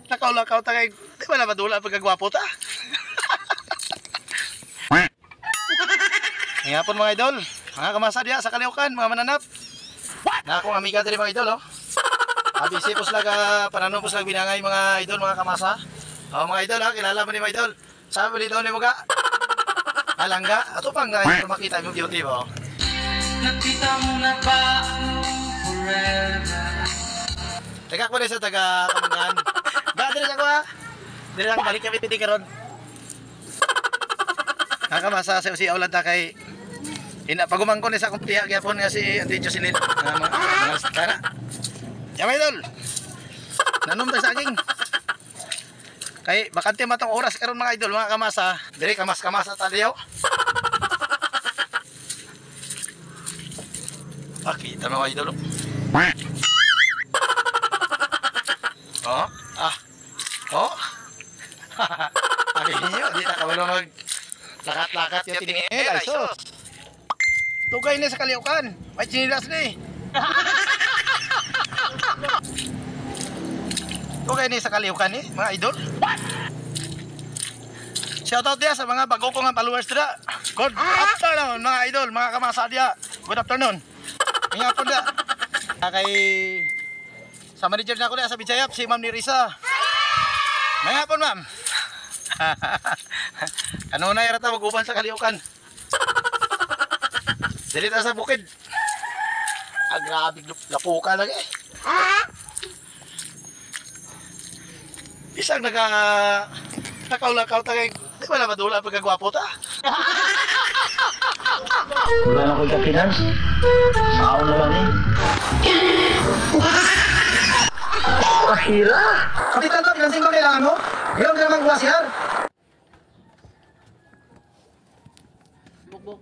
nakaulakaw ta kay di ba na madula pagkagwapo ta. Ngapon mga idol, mga kamasa diya sa Caloocan, mga mananap. Na akong amiga diri mga idol, oh. Abisi po sila panano po sila binangay mga idol, mga kamasa. Oh, mga idol, ha, kilala mo ni mga idol. Sabi dito ni mga alangga, ato pang makita yung beauty mo. Nakita mo na ba forever? Teka ko rin sa taga Kamangan. Ba, dili ako ha. Dili lang balik kami piti karon. Nakamasa sa si Aulan ta kay pagumang ko ni sa kumpiya gyapon nga si Auntie Jocelyn. Mga sana. Ya mga idol. Nanom ta saging. Kay bakante matong oras karon mga idol, mga kamasa. Dili kamas-kamasa ta diyo. Pakita mga idol. Oh, oh. Sabi niyo, di na kawalo mag lakat-lakat yung tiningin. Ay, sus. Tugay na sa Caloocan. May chinilas na eh. Tugay na sa Caloocan eh, mga idol. Shoutout dia sa mga bago ko nga followers dira. Good afternoon mga idol, mga kamasa dia. Good afternoon. Ingat po dia. Kay sa manager na ako dia sa Bijayap, si Ma'am Nirisa. Mga po ma'am. Ano na yata mag-uban sa Caloocan. Dilita sa bukid. Grabe, lapuka lagi. Isang nakaulakaw ta kay di ba na madula pagkagwapo ta. Wala na ko'y kapinan. Sao naman eh. Kahira. Kapitan to, pinansing ko kailangan mo. Ngayon ka naman buwasihar. Buk.